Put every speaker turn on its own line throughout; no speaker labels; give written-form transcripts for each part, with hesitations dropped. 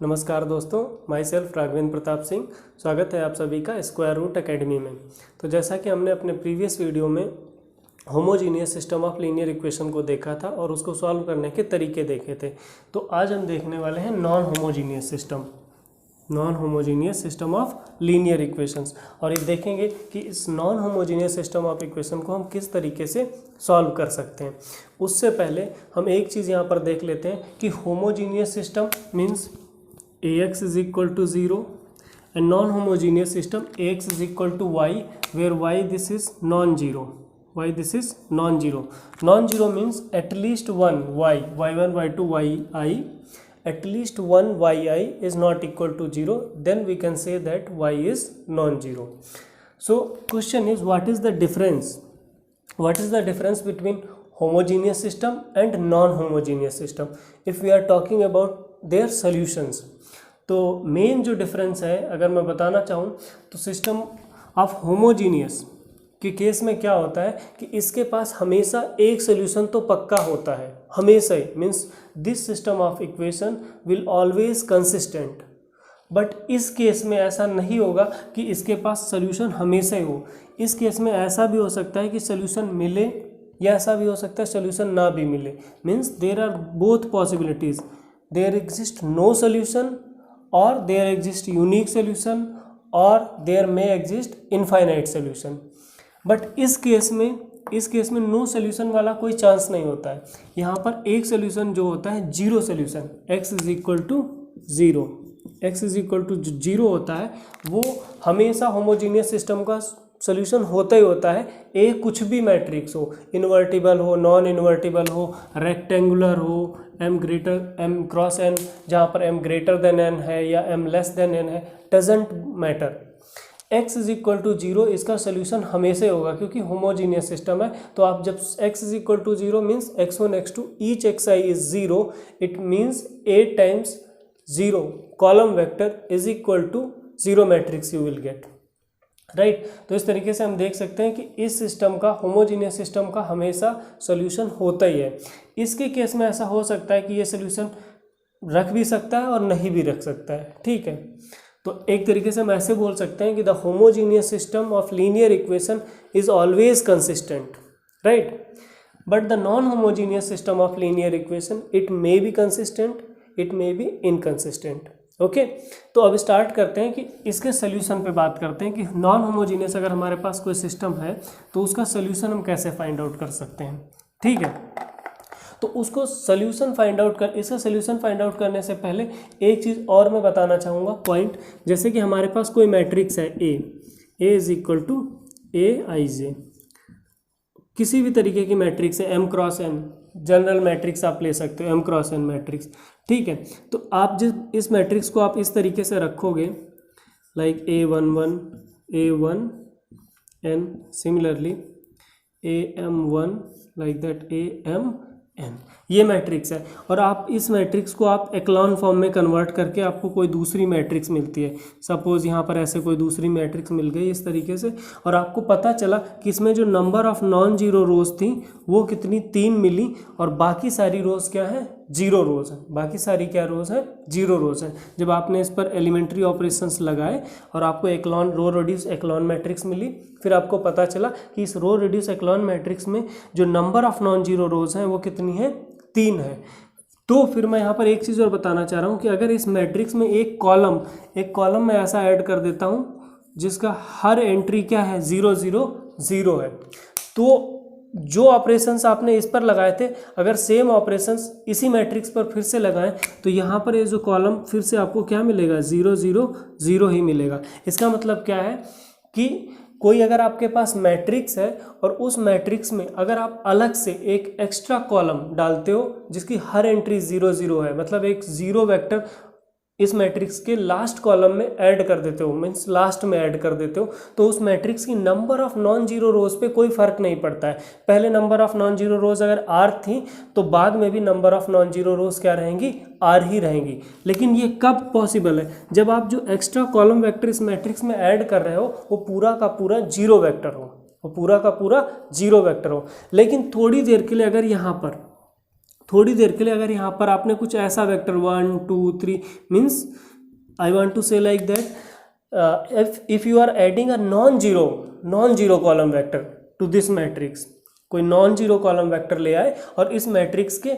नमस्कार दोस्तों, my self Raghavendra Pratap Singh. स्वागत है आप सभी का स्क्वायर रूट एकेडमी में। तो जैसा कि हमने अपने प्रीवियस वीडियो में homogeneous system of linear equation को देखा था और उसको सॉल्व करने के तरीके देखे थे, तो आज हम देखने वाले हैं non homogeneous system of linear equations. और ये देखेंगे कि इस non homogeneous system of equation को हम किस तरीके से सॉल्व कर सकते हैं। उससे पहले हम एक चीज़ यहाँ पर देख लेते हैं कि homogeneous system means ax is equal to 0 and non-homogeneous system ax is equal to y, where y this is non-zero. Non-zero means at least one y1 y2 yi, at least one yi is not equal to 0, then we can say that y is non-zero. So question is, what is the difference between homogeneous system and non-homogeneous system if we are talking about their solutions? तो main जो difference है, अगर मैं बताना चाहूँ तो system of homogeneous के case में क्या होता है कि इसके पास हमेशा एक सोल्यूशन तो पक्का होता है, हमेशा ही, means this system of equation will always consistent. But इस केस में ऐसा नहीं होगा कि इसके पास सोल्यूशन हमेशा ही हो। इस केस में ऐसा भी हो सकता है कि सोल्यूशन मिले या ऐसा भी हो सकता है सोल्यूशन ना भी मिले। Means there are both possibilities, there exist no solution और देयर एग्जिस्ट यूनिक सोल्यूशन और there may exist infinite solution. But इस केस में नो सोल्यूशन वाला कोई चांस नहीं होता है। यहाँ पर एक सोल्यूशन जो होता है zero solution, x is equal to zero होता है, वो हमेशा होमोजीनियस सिस्टम का सोल्यूशन होता ही होता है। ए कुछ भी मैट्रिक्स हो, इन्वर्टिबल हो, नॉन इन्वर्टिबल हो, रेक्टेंगुलर हो, m क्रॉस n, जहाँ पर m ग्रेटर देन n है या m लेस देन n है, doesn't matter. x is equal to zero इसका सोल्यूशन हमेशा होगा क्योंकि होमोजीनियस सिस्टम है। तो आप जब x is equal to zero means x1 x2 each xi is zero, it means a times zero column vector is equal to zero matrix you will get, right. तो इस तरीके से हम देख सकते हैं कि इस सिस्टम का, होमोजीनियस सिस्टम का हमेशा सोल्यूशन होता ही है। इसके केस में ऐसा हो सकता है कि ये सोल्यूशन रख भी सकता है और नहीं भी रख सकता है, ठीक है। तो एक तरीके से हम ऐसे बोल सकते हैं कि the homogeneous system of linear equation is always consistent, right. But the non homogeneous system of linear equation, it may be consistent, it may be inconsistent. Okay, तो अब स्टार्ट करते हैं कि इसके सोल्यूशन पे बात करते हैं कि नॉन होमोजीनियस अगर हमारे पास कोई सिस्टम है तो उसका सोल्यूशन हम कैसे फाइंड आउट कर सकते हैं, ठीक है। तो उसको सोल्यूशन फाइंड आउट करने से पहले एक चीज़ और मैं बताना चाहूँगा पॉइंट। जैसे कि हमारे पास कोई मैट्रिक्स है ए इज इक्वल टू aij, किसी भी तरीके की मैट्रिक्स है, m cross n, general matrix आप ले सकते हो, m क्रॉस n मैट्रिक्स, ठीक है। तो आप इस मैट्रिक्स को आप इस तरीके से रखोगे, like a11 a1 n, similarly am1 like that am n, ये मैट्रिक्स है। और आप इस मैट्रिक्स को आप एक्लॉन फॉर्म में कन्वर्ट करके आपको कोई दूसरी मैट्रिक्स मिलती है। सपोज यहाँ पर ऐसे कोई दूसरी मैट्रिक्स मिल गई इस तरीके से, और आपको पता चला कि इसमें जो नंबर ऑफ नॉन जीरो रोज थी वो कितनी, 3 मिली, और बाकी सारी रोज क्या है, जीरो रोज है। बाकी सारी क्या रोज है, जीरो रोज है। जब आपने इस पर एलिमेंट्री ऑपरेशंस लगाए और आपको एक्लॉन रो रिड्यूस एक्लॉन मैट्रिक्स मिली, फिर आपको पता चला कि इस रो रिड्यूस एक्लॉन मैट्रिक्स में जो नंबर ऑफ नॉन जीरो रोज हैं वो कितनी है, 3 है। तो फिर मैं यहाँ पर एक चीज़ और बताना चाह रहा हूँ कि अगर इस मैट्रिक्स में एक कॉलम में ऐसा ऐड कर देता हूँ जिसका हर एंट्री क्या है, 0 0 0 है, तो जो ऑपरेशंस आपने इस पर लगाए थे, अगर सेम ऑपरेशंस इसी मैट्रिक्स पर फिर से लगाएं तो यहाँ पर ये जो कॉलम फिर से आपको क्या मिलेगा, 0 0 0 ही मिलेगा। इसका मतलब क्या है कि कोई अगर आपके पास मैट्रिक्स है और उस मैट्रिक्स में अगर आप अलग से एक एक्स्ट्रा कॉलम डालते हो जिसकी हर एंट्री 0 0 है, मतलब एक जीरो वेक्टर इस मैट्रिक्स के लास्ट कॉलम में ऐड कर देते हो, मीन्स लास्ट में ऐड कर देते हो, तो उस मैट्रिक्स की number of non zero rows पे कोई फर्क नहीं पड़ता है। पहले नंबर ऑफ नॉन जीरो रोज अगर r थी तो बाद में भी नंबर ऑफ नॉन जीरो रोज क्या रहेंगी, r ही रहेंगी। लेकिन ये कब पॉसिबल है, जब आप जो एक्स्ट्रा कॉलम वेक्टर इस मैट्रिक्स में ऐड कर रहे हो वो पूरा का पूरा जीरो वेक्टर हो, लेकिन थोड़ी देर के लिए अगर यहाँ पर थोड़ी देर के लिए अगर यहाँ पर आपने कुछ ऐसा vector 1 2 3 means I want to say like that if you are adding a non zero column vector to this matrix, कोई नॉन जीरो कॉलम वेक्टर ले आए और इस मैट्रिक्स के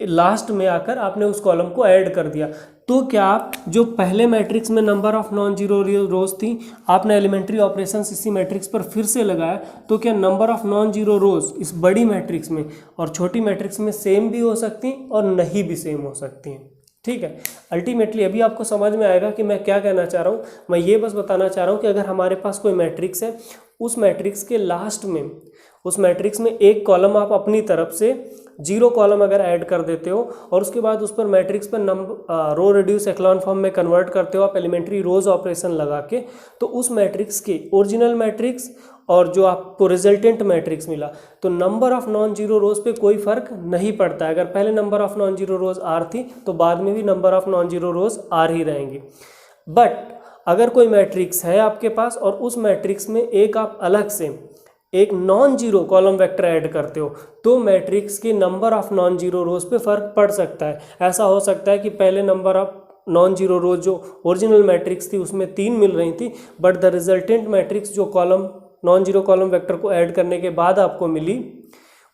लास्ट में आकर आपने उस कॉलम को ऐड कर दिया, तो क्या आप जो पहले मैट्रिक्स में नंबर ऑफ नॉन जीरो रोज थी, आपने एलिमेंट्री ऑपरेशंस इसी मैट्रिक्स पर फिर से लगाया, तो क्या नंबर ऑफ नॉन जीरो रोज इस बड़ी मैट्रिक्स में और छोटी मैट्रिक्स में सेम भी हो सकती और नहीं भी सेम हो सकती हैं। ठीक है, अल्टीमेटली अभी आपको समझ में आएगा कि मैं क्या कहना चाह रहा हूँ। मैं ये बस बताना चाह रहा हूँ कि अगर हमारे पास कोई मैट्रिक्स है, उस मैट्रिक्स के लास्ट में उस मैट्रिक्स में एक कॉलम आप अपनी तरफ से जीरो कॉलम अगर ऐड कर देते हो और उसके बाद उस पर मैट्रिक्स पर नंबर रो रिड्यूस एक्लॉन फॉर्म में कन्वर्ट करते हो आप एलिमेंट्री रोज ऑपरेशन लगा के, तो उस मैट्रिक्स के ओरिजिनल मैट्रिक्स और जो आपको रिजल्टेंट मैट्रिक्स मिला, तो number of non zero rows पे कोई फर्क नहीं पड़ता है। अगर पहले number of non zero rows r थी तो बाद में भी number of non zero rows r ही रहेंगी। बट अगर कोई मैट्रिक्स है आपके पास और उस मैट्रिक्स में एक आप अलग से एक non zero column vector add करते हो, तो मैट्रिक्स के number of non zero rows पे फर्क पड़ सकता है। ऐसा हो सकता है कि पहले नंबर ऑफ नॉन जीरो रोज जो ओरिजिनल मैट्रिक्स थी उसमें 3 मिल रही थी, बट द रिजल्टेंट मैट्रिक्स जो column non zero column vector को ऐड करने के बाद आपको मिली,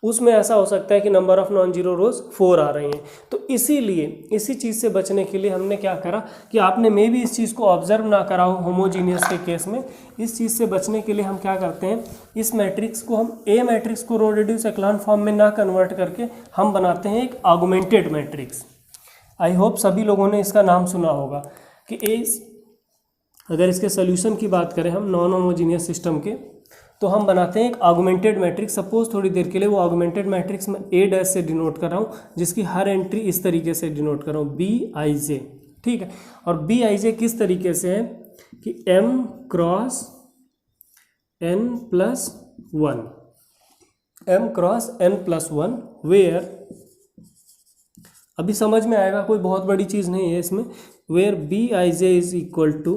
उसमें ऐसा हो सकता है कि नंबर ऑफ नॉन जीरो रोज 4 आ रही हैं। तो इसीलिए इसी चीज़ से बचने के लिए हमने क्या करा कि आपने मे भी इस चीज़ को ऑब्जर्व ना करा हो होमोजीनियस के केस में, इस चीज़ से बचने के लिए हम क्या करते हैं, इस मैट्रिक्स को हम ए मैट्रिक्स को रो रिड्यूस एक्लॉन फॉर्म में ना कन्वर्ट करके हम बनाते हैं एक ऑगमेंटेड मैट्रिक्स। आई होप सभी लोगों ने इसका नाम सुना होगा कि अगर इसके सोल्यूशन की बात करें हम नॉन होमोजीनियस सिस्टम के, तो हम बनाते हैं एक ऑगमेंटेड मैट्रिक्स। सपोज थोड़ी देर के लिए वो ऑगमेंटेड मैट्रिक्स मैं ए डैश से डिनोट कर रहा हूँ, जिसकी हर एंट्री इस तरीके से डिनोट कर रहा हूँ बी आई जे। ठीक है, और बी आई जे किस तरीके से है कि m cross n plus 1, m cross n plus 1 where, अभी समझ में आएगा, कोई बहुत बड़ी चीज़ नहीं है इसमें, where B I J is equal to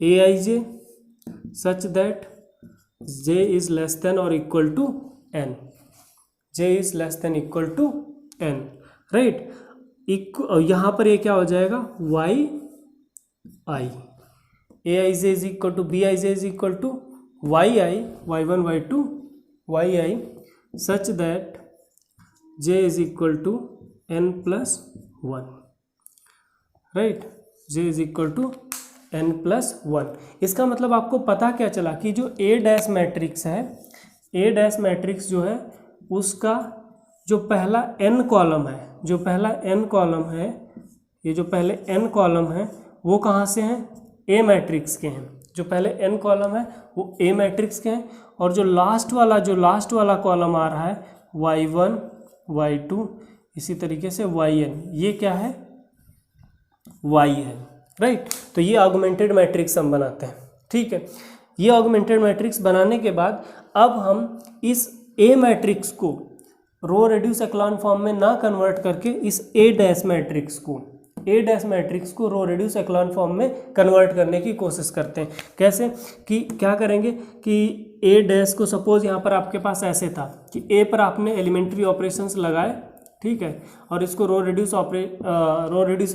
A I J such that j is less than or equal to n, j is less than equal to n, right? यहाँ पर ये क्या हो जाएगा y i, a i j is equal to b i j is equal to y i, y1 y2 y i such that j is equal to n plus 1, right? j is equal to n plus 1। इसका मतलब आपको पता क्या चला कि जो ए dash matrix है, ए dash matrix जो है उसका जो पहला n कॉलम है, जो पहला n कॉलम है, ये जो पहले n कॉलम है वो कहाँ से हैं, ए मैट्रिक्स के हैं। जो पहले n कॉलम है वो ए मैट्रिक्स के हैं, और जो लास्ट वाला कॉलम आ रहा है y1 y2 इसी तरीके से yn, ये क्या है y है, राइट? तो ये ऑगमेंटेड मैट्रिक्स हम बनाते हैं। ठीक है, ये ऑगमेंटेड मैट्रिक्स बनाने के बाद अब हम इस ए मैट्रिक्स को रो रिड्यूस एक्लॉन फॉर्म में ना कन्वर्ट करके इस ए डैश मैट्रिक्स को रो रिड्यूस एक्लॉन फॉर्म में कन्वर्ट करने की कोशिश करते हैं। कैसे कि क्या करेंगे कि ए डैश को सपोज यहाँ पर आपके पास ऐसे था कि ए पर आपने एलिमेंट्री ऑपरेशंस लगाए, ठीक है, और इसको रो रिड्यूस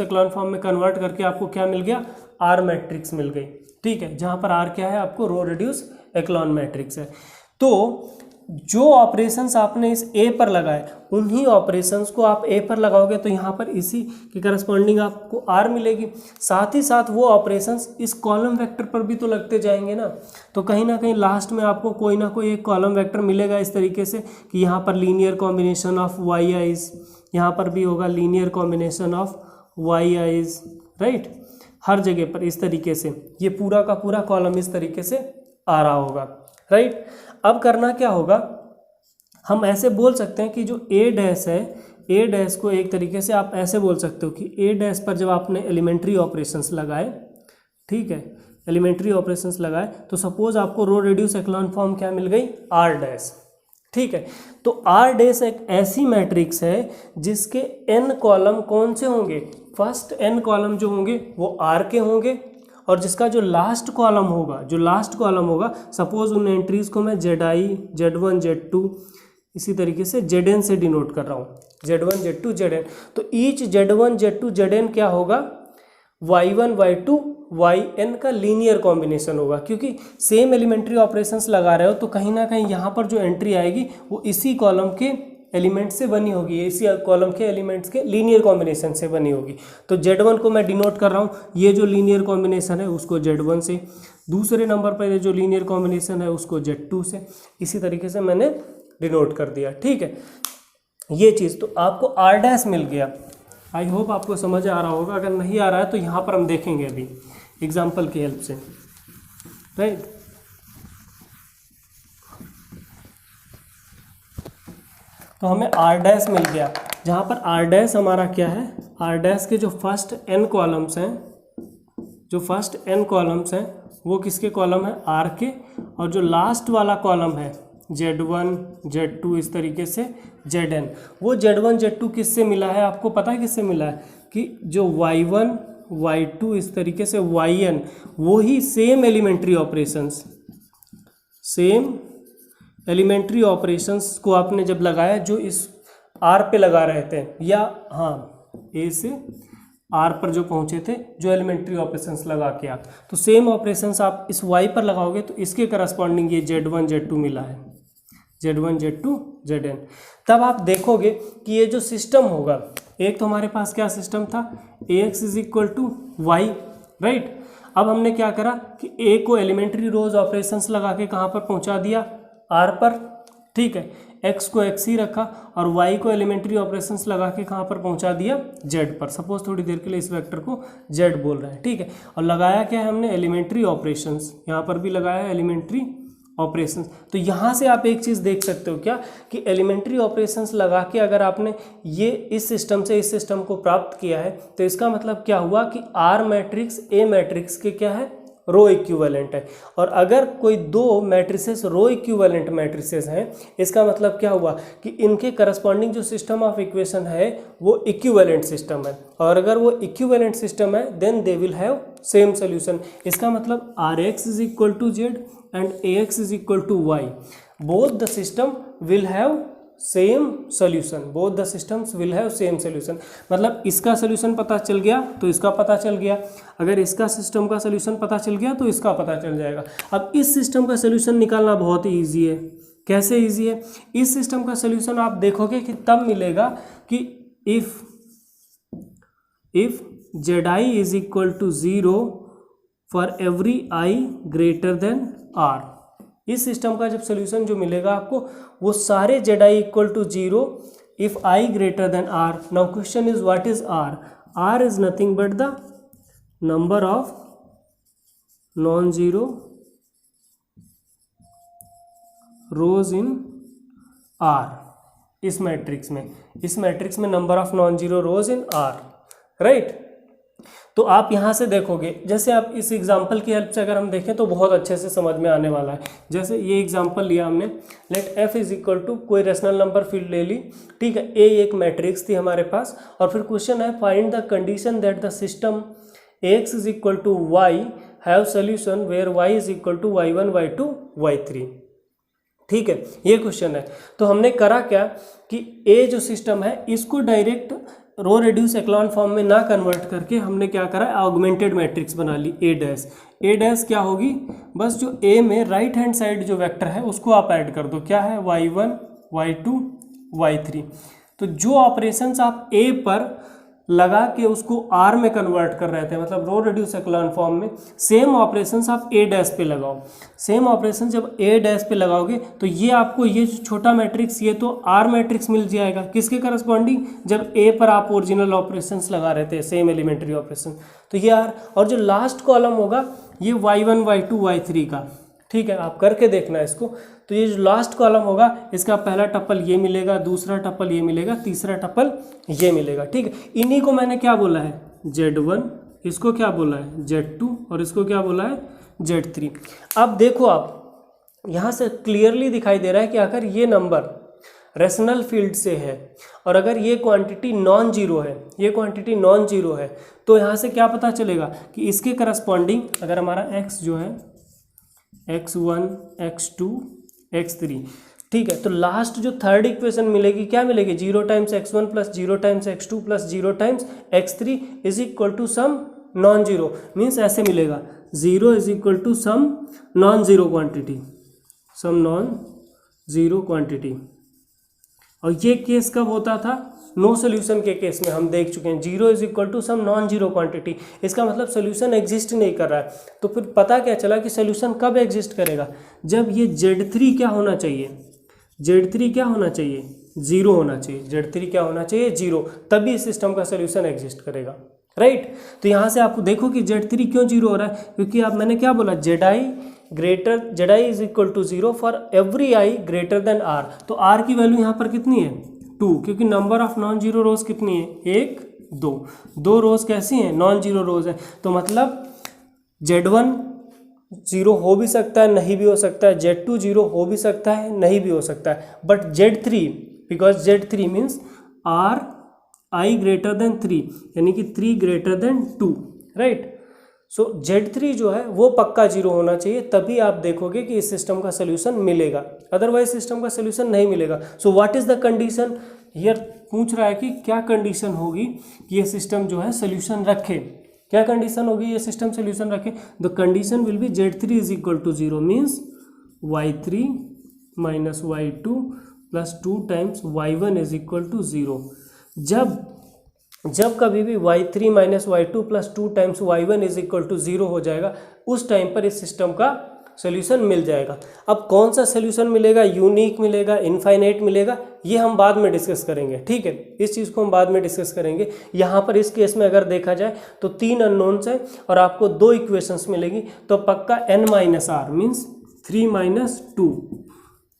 एक्लॉन फॉर्म में कन्वर्ट करके आपको क्या मिल गया, आर मैट्रिक्स मिल गई। ठीक है, जहाँ पर आर क्या है, आपको रो रिड्यूस एक्लॉन मैट्रिक्स है। तो जो ऑपरेशंस आपने इस ए पर लगाए, उन्हीं ऑपरेशंस को आप ए पर लगाओगे तो यहाँ पर इसी के करस्पॉन्डिंग आपको आर मिलेगी। साथ ही साथ वो ऑपरेशंस इस कॉलम वेक्टर पर भी तो लगते जाएंगे ना, तो कहीं ना कहीं लास्ट में आपको कोई ना कोई एक कॉलम वेक्टर मिलेगा इस तरीके से कि यहाँ पर linear combination of y i's, यहाँ पर भी होगा linear combination of y i's, right? हर जगह पर इस तरीके से ये पूरा का पूरा कॉलम इस तरीके से आ रहा होगा, राइट? अब करना क्या होगा, हम ऐसे बोल सकते हैं कि जो ए डैश है, ए डैश को एक तरीके से आप ऐसे बोल सकते हो कि ए डैश पर जब आपने एलिमेंट्री ऑपरेशंस लगाए, ठीक है, एलिमेंट्री ऑपरेशंस लगाए, तो सपोज आपको रो रिड्यूस एक्लॉन फॉर्म क्या मिल गई, आर डैश। ठीक है, तो आर डैश एक ऐसी मैट्रिक्स है जिसके n कॉलम कौन से होंगे, फर्स्ट n कॉलम जो होंगे वो आर के होंगे, और जिसका जो लास्ट कॉलम होगा सपोज उन एंट्रीज को मैं ZI Z1 Z2 इसी तरीके से Zn से डिनोट कर रहा हूँ, Z1 Z2 Zn। तो ईच Z1 Z2 Zn क्या होगा, Y1 Y2 Yn का लीनियर कॉम्बिनेशन होगा, क्योंकि सेम एलिमेंट्री ऑपरेशंस लगा रहे हो तो कहीं ना कहीं यहाँ पर जो एंट्री आएगी वो इसी कॉलम के एलिमेंट से बनी होगी, इसी कॉलम के एलिमेंट्स के लीनियर कॉम्बिनेशन से बनी होगी। तो Z1 को मैं डिनोट कर रहा हूँ, ये जो लीनियर कॉम्बिनेशन है उसको Z1 से, दूसरे नंबर पर ये जो लीनियर कॉम्बिनेशन है उसको Z2 से, इसी तरीके से मैंने डिनोट कर दिया। ठीक है, ये चीज़ तो आपको R' मिल गया। आई होप आपको समझ आ रहा होगा, अगर नहीं आ रहा है तो यहाँ पर हम देखेंगे अभी एग्जाम्पल की हेल्प से, राइट। तो हमें R' मिल गया, जहाँ पर R' हमारा क्या है, R' के जो फर्स्ट n कॉलम्स हैं वो किसके कॉलम है, R के, और जो लास्ट वाला कॉलम है Z1 Z2 इस तरीके से Zn, वो Z1 Z2 किससे मिला है, आपको पता है किससे मिला है, कि जो Y1 Y2 इस तरीके से Yn, वो ही सेम एलिमेंट्री ऑपरेशंस को आपने जब लगाया जो इस R पे लगा रहे थे, या हाँ A से R पर जो पहुँचे थे, जो एलिमेंट्री ऑपरेशंस लगा के आप, तो सेम ऑपरेशंस आप इस Y पर लगाओगे तो इसके करस्पॉन्डिंग ये Z1 Z2 मिला है, Z1 Z2 Zn। तब आप देखोगे कि ये जो सिस्टम होगा, एक तो हमारे पास क्या सिस्टम था, Ax = y, राइट। अब हमने क्या करा कि A को एलिमेंट्री रोज ऑपरेशंस लगा के कहाँ पर पहुँचा दिया, R पर, ठीक है। X को x ही रखा और Y को एलिमेंट्री ऑपरेशंस लगा के कहाँ पर पहुँचा दिया, Z पर। सपोज थोड़ी देर के लिए इस वेक्टर को Z बोल रहा है, ठीक है। और लगाया क्या है हमने, एलिमेंट्री ऑपरेशंस, यहाँ पर भी लगाया है एलिमेंट्री ऑपरेशंस। तो यहाँ से आप एक चीज़ देख सकते हो क्या, कि एलिमेंट्री ऑपरेशंस लगा के अगर आपने ये इस सिस्टम से इस सिस्टम को प्राप्त किया है, तो इसका मतलब क्या हुआ कि R मैट्रिक्स A मैट्रिक्स के क्या है, रो इक्विवेलेंट है। और अगर कोई दो मैट्रिसेस रो इक्विवेलेंट मैट्रिसेस हैं, इसका मतलब क्या हुआ कि इनके करस्पॉन्डिंग जो सिस्टम ऑफ इक्वेशन है वो इक्विवेलेंट सिस्टम है, और अगर वो इक्विवेलेंट सिस्टम है then they will have same solution. इसका मतलब Rx = Z and Ax = y, both the system will have same solution, both the systems will have same solution. मतलब इसका सोल्यूशन पता चल गया तो इसका पता चल गया, अगर इसका सिस्टम का सोल्यूशन पता चल गया तो इसका पता चल जाएगा। अब इस सिस्टम का सोल्यूशन निकालना बहुत ही ईजी है। कैसे ईजी है, इस सिस्टम का सोल्यूशन आप देखोगे कि तब मिलेगा कि if Zi = 0 for every i greater than r। इस सिस्टम का जब सोल्यूशन जो मिलेगा आपको, वो सारे Zi = 0 if i greater than r। Now question is what is r? r is nothing but the number of non zero rose in r। इस matrix में number of non zero rose in r, right. तो आप यहाँ से देखोगे, जैसे आप इस एग्जाम्पल की हेल्प से अगर हम देखें तो बहुत अच्छे से समझ में आने वाला है। जैसे ये एग्जाम्पल लिया हमने, लेट f = कोई रेशनल नंबर फील्ड ले ली, ठीक है। A एक मैट्रिक्स थी हमारे पास, और फिर क्वेश्चन है find the condition that the system Ax = y have solution where y = y1 y2 y3, ठीक है। ये क्वेश्चन है। तो हमने करा क्या कि A जो सिस्टम है इसको डायरेक्ट रो रिड्यूस एक्लॉन फॉर्म में ना कन्वर्ट करके हमने क्या करा, ऑगमेंटेड मैट्रिक्स बना ली A' क्या होगी, बस जो A में राइट हैंड साइड जो वेक्टर है उसको आप ऐड कर दो, क्या है y1 y2 y3। तो जो ऑपरेशंस आप A पर लगा के उसको R में कन्वर्ट कर रहे थे, मतलब रो रिड्यूस एक्लॉन फॉर्म में, सेम ऑपरेशंस आप A' पे लगाओ। सेम ऑपरेशन जब A' पे लगाओगे तो ये आपको ये छोटा मैट्रिक्स, ये तो R मैट्रिक्स मिल जाएगा, किसके करस्पॉन्डिंग, जब A पर आप ओरिजिनल ऑपरेशंस लगा रहे थे, सेम एलिमेंट्री ऑपरेशन, तो ये R। और जो लास्ट कॉलम होगा ये y1 y2 y3 का, ठीक है। आप करके देखना इसको। तो ये जो लास्ट कॉलम होगा इसका पहला टप्पल ये मिलेगा, दूसरा टप्पल ये मिलेगा, तीसरा टप्पल ये मिलेगा, ठीक है। इन्हीं को मैंने क्या बोला है, Z1, इसको क्या बोला है Z2, और इसको क्या बोला है Z3। अब देखो आप यहाँ से क्लियरली दिखाई दे रहा है कि अगर ये नंबर रेशनल फील्ड से है और अगर ये क्वांटिटी नॉन जीरो है, ये क्वांटिटी नॉन जीरो है, तो यहाँ से क्या पता चलेगा कि इसके करस्पॉन्डिंग अगर हमारा x जो है x1 x2 x3, ठीक है, तो लास्ट जो थर्ड इक्वेशन मिलेगी क्या मिलेगी, 0 times x1 plus 0 times x2 plus 0 times x3 is equal to some non zero, means ऐसे मिलेगा 0 is equal to some non zero quantity, some non zero quantity. और ये केस कब होता था, नो सोल्यूशन के केस में हम देख चुके हैं, 0 is equal to some non zero quantity, इसका मतलब सोल्यूशन एग्जिस्ट नहीं कर रहा है। तो फिर पता क्या चला कि सोल्यूशन कब एग्जिस्ट करेगा, जब ये Z3 क्या होना चाहिए, Z3 क्या होना चाहिए, जीरो होना चाहिए, Z3 क्या होना चाहिए, जीरो, तभी इस सिस्टम का सोल्यूशन एग्जिस्ट करेगा, राइट। तो यहाँ से आपको देखो कि Z3 क्यों जीरो हो रहा है, क्योंकि आप मैंने क्या बोला, Zi is equal to zero for every i greater than r। तो r की वैल्यू यहाँ पर कितनी है, 2, क्योंकि number of non zero rows कितनी है, 1 2, 2 रोज कैसी हैं, नॉन जीरो रोज है। तो मतलब Z1 जीरो हो भी सकता है, नहीं भी हो सकता है, Z2 जीरो हो भी सकता है, नहीं भी हो सकता है, but Z3 because Z3 means r i greater then 3 यानी कि 3 ग्रेटर देन 2, राइट। सो Z3 जो है वो पक्का जीरो होना चाहिए, तभी आप देखोगे कि इस सिस्टम का सोल्यूशन मिलेगा, अदरवाइज सिस्टम का सोल्यूशन नहीं मिलेगा। So what is the condition here, पूछ रहा है कि क्या कंडीशन होगी कि ये सिस्टम जो है सोल्यूशन रखे, क्या कंडीशन होगी ये सिस्टम सोल्यूशन रखे। The condition will be Z3 is equal to zero, means y3 minus y2 plus 2 times y1 is equal to zero. जब कभी भी y3 minus y2 plus 2 times y1 is equal to zero हो जाएगा, उस time पर इस system का solution मिल जाएगा। अब कौन सा सोल्यूशन मिलेगा, यूनिक मिलेगा, इनफाइनाइट मिलेगा, ये हम बाद में डिस्कस करेंगे, ठीक है, इस चीज़ को हम बाद में डिस्कस करेंगे। यहाँ पर इस केस में अगर देखा जाए तो 3 अननोन्स हैं और आपको 2 इक्वेशंस मिलेगी, तो पक्का n minus R means 3 minus 2,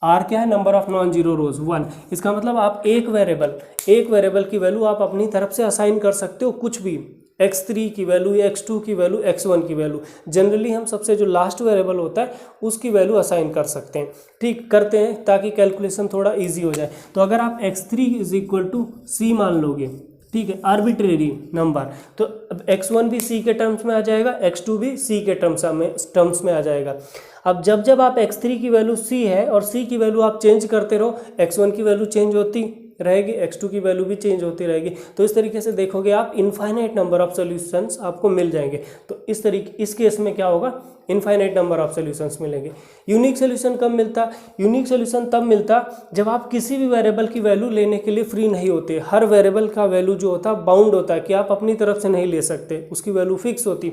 R क्या है, number of non zero rows 1। इसका मतलब आप एक वेरिएबल की वैल्यू आप अपनी तरफ से असाइन कर सकते हो, कुछ भी, x3 की वैल्यू, x2 की वैल्यू, x1 की वैल्यू। जनरली हम सबसे जो लास्ट वेरिएबल होता है उसकी वैल्यू असाइन कर सकते हैं, ठीक करते हैं ताकि कैलकुलेशन थोड़ा ईजी हो जाए। तो अगर आप x3 is equal to c मान लोगे, ठीक है, आर्बिट्रेरी नंबर, तो x1 भी c के टर्म्स में आ जाएगा, x2 भी c के टर्म्स में आ जाएगा। अब जब आप x3 की वैल्यू c है और c की वैल्यू आप चेंज करते रहो, x1 की वैल्यू चेंज होती रहेगी, x2 की वैल्यू भी चेंज होती रहेगी, तो इस तरीके से देखोगे आप इनफाइनाइट नंबर ऑफ सॉल्यूशंस आपको मिल जाएंगे। तो इस केस में क्या होगा, इनफाइनाइट नंबर ऑफ सॉल्यूशंस मिलेंगे। यूनिक सोल्यूशन कब मिलता, यूनिक सोल्यूशन तब मिलता जब आप किसी भी वेरिएबल की वैल्यू लेने के लिए फ्री नहीं होते। हर वेरिएबल का वैल्यू जो होता है बाउंड होता है कि आप अपनी तरफ से नहीं ले सकते, उसकी वैल्यू फिक्स होती।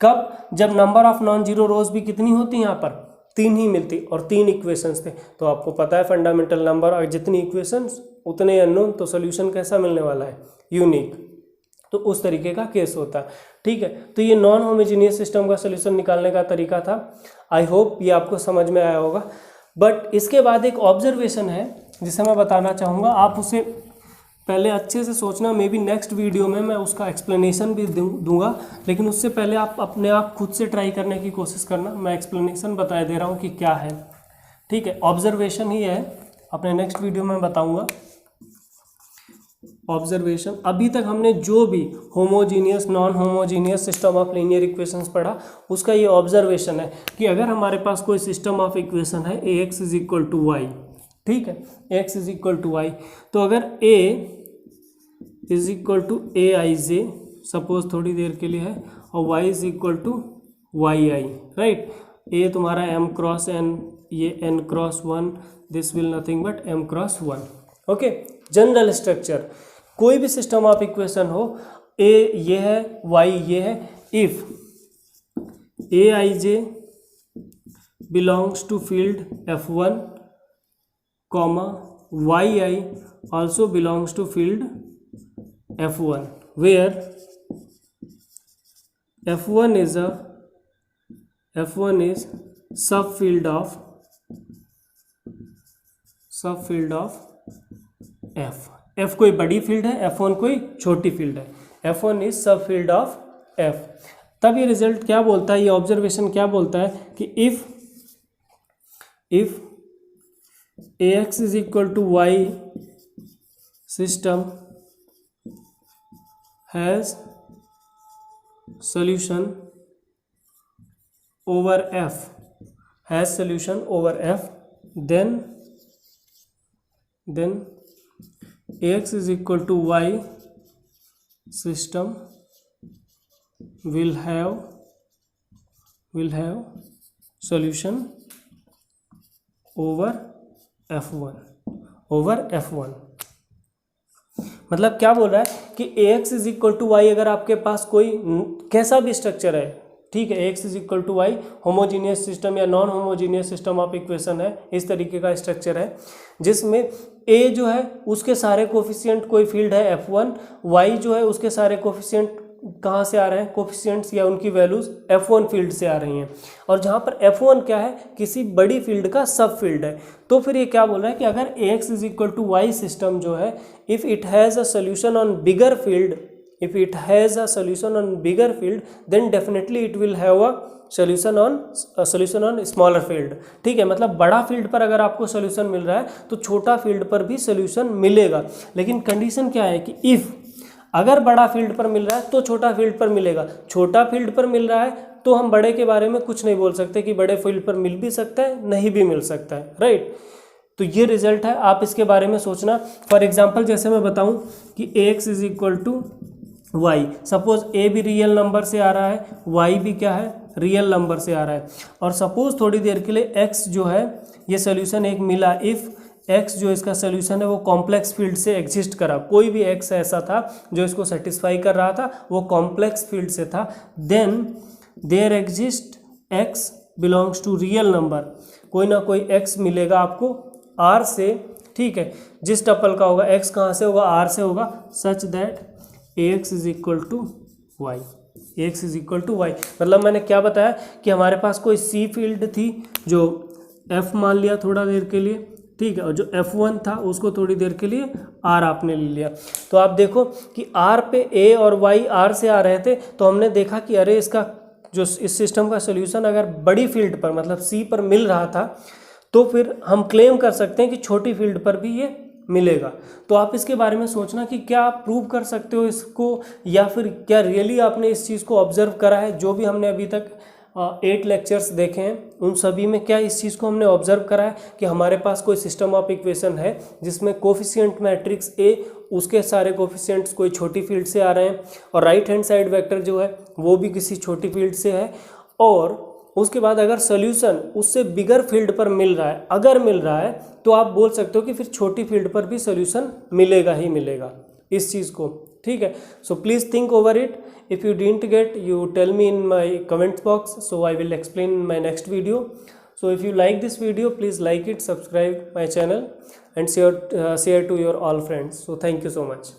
कब, जब नंबर ऑफ नॉन जीरो रोज भी कितनी होती, यहाँ पर 3 ही मिलती और 3 इक्वेशंस थे। तो आपको पता है फंडामेंटल नंबर और जितनी इक्वेशंस उतने अननोन, तो सोल्यूशन कैसा मिलने वाला है, यूनिक। तो उस तरीके का केस होता है, ठीक है। तो ये नॉन होमोजीनियस सिस्टम का सोल्यूशन निकालने का तरीका था। आई होप ये आपको समझ में आया होगा। बट इसके बाद एक ऑब्जर्वेशन है जिसे मैं बताना चाहूँगा, आप उसे पहले अच्छे से सोचना, मे बी नेक्स्ट वीडियो में मैं उसका एक्सप्लेनेशन भी दूंगा, लेकिन उससे पहले आप अपने आप खुद से ट्राई करने की कोशिश करना। मैं एक्सप्लेनेशन बता दे रहा हूँ कि क्या है, ठीक है, ऑब्जर्वेशन ही है, अपने नेक्स्ट वीडियो में बताऊंगा। ऑब्जर्वेशन, अभी तक हमने जो भी homogeneous non homogeneous system of linear equations पढ़ा, उसका ये ऑब्जर्वेशन है कि अगर हमारे पास कोई सिस्टम ऑफ इक्वेशन है ax is equal to Y, ठीक है, x is equal to Y, तो अगर a is equal to A I J suppose थोड़ी देर के लिए है, और y is equal to Y I, right. a तुम्हारा m क्रॉस n, ये n cross 1, this will nothing but m cross 1, okay. General structure, कोई भी सिस्टम ऑफ इक्वेशन हो, a ये है, y ये है, if A I J belongs to field f1, yi also belongs to field f1, where f1 is subfield of f कोई बड़ी field है, f1 कोई छोटी फील्ड है, f1 इज सब फील्ड ऑफ f। तब ये रिजल्ट क्या बोलता है, ये ऑब्जर्वेशन क्या बोलता है कि if ax is equal to Y system has solution over f, has solution over f, then ax is equal to y system will have solution over f1 मतलब क्या बोल रहा है कि ax is equal to Y, अगर आपके पास कोई कैसा भी स्ट्रक्चर है, ठीक है, ax is equal to y, homogeneous system या non homogeneous system of equation है, इस तरीके का स्ट्रक्चर है जिसमें a जो है उसके सारे कोफिशिएंट कोई फील्ड है f1, y जो है उसके सारे कोफिशिएंट कहाँ से आ रहे हैं, कोफिशिएंट्स या उनकी वैल्यूज f1 फील्ड से आ रही हैं, और जहाँ पर f1 क्या है, किसी बड़ी फील्ड का सब फील्ड है। तो फिर ये क्या बोल रहा है कि अगर ax is equal to Y system जो है, if it has a solution on bigger field, if it has a solution on bigger field then definitely it will have a solution on smaller field। ठीक है, मतलब बड़ा field पर अगर आपको solution मिल रहा है तो छोटा फील्ड पर भी सोल्यूशन मिलेगा, लेकिन कंडीशन क्या है कि इफ़ अगर बड़ा फील्ड पर मिल रहा है तो छोटा फील्ड पर मिलेगा, छोटा फील्ड पर मिल रहा है तो हम बड़े के बारे में कुछ नहीं बोल सकते कि बड़े फील्ड पर मिल भी सकता है, नहीं भी मिल सकता है, राइट। तो ये रिजल्ट है, आप इसके बारे में सोचना। फॉर एग्जांपल जैसे मैं बताऊं कि ax is equal to Y, suppose a भी रियल नंबर से आ रहा है, y भी क्या है, रियल नंबर से आ रहा है, और सपोज थोड़ी देर के लिए x जो है ये सोल्यूशन एक मिला, इफ़ x जो इसका सोल्यूशन है वो कॉम्प्लेक्स फील्ड से एग्जिस्ट करा, कोई भी x ऐसा था जो इसको सेटिस्फाई कर रहा था, वो कॉम्प्लेक्स फील्ड से था, then there exist x belongs to real number, कोई ना कोई x मिलेगा आपको r से, ठीक है, जिस टपल का होगा x कहाँ से होगा, r से होगा, such that ax is equal to Y, ax is equal to Y. मतलब मैंने क्या बताया कि हमारे पास कोई c फील्ड थी जो f मान लिया थोड़ा देर के लिए, ठीक है, और जो f1 था उसको थोड़ी देर के लिए r आपने ले लिया। तो आप देखो कि r पे a और y r से आ रहे थे, तो हमने देखा कि अरे इसका जो इस सिस्टम का सोल्यूशन अगर बड़ी फील्ड पर मतलब c पर मिल रहा था तो फिर हम क्लेम कर सकते हैं कि छोटी फील्ड पर भी ये मिलेगा। तो आप इसके बारे में सोचना कि क्या आप प्रूव कर सकते हो इसको, या फिर क्या रियली आपने इस चीज़ को ऑब्जर्व करा है। जो भी हमने अभी तक 8 लेक्चर्स देखे हैं उन सभी में क्या इस चीज़ को हमने ऑब्जर्व करा है कि हमारे पास कोई सिस्टम ऑफ इक्वेशन है जिसमें कोफिशिएंट मैट्रिक्स ए, उसके सारे कोफिशिएंट्स कोई छोटी फील्ड से आ रहे हैं, और राइट हैंड साइड वेक्टर जो है वो भी किसी छोटी फील्ड से है, और उसके बाद अगर सोल्यूशन उससे बिगर फील्ड पर मिल रहा है, अगर मिल रहा है तो आप बोल सकते हो कि फिर छोटी फील्ड पर भी सोल्यूशन मिलेगा ही मिलेगा इस चीज़ को, ठीक है। So please think over it, if you didn't get you tell me in my comments box, so I will explain in my next video. So if you like this video, please like it, subscribe my channel and share to your all friends. So thank you so much.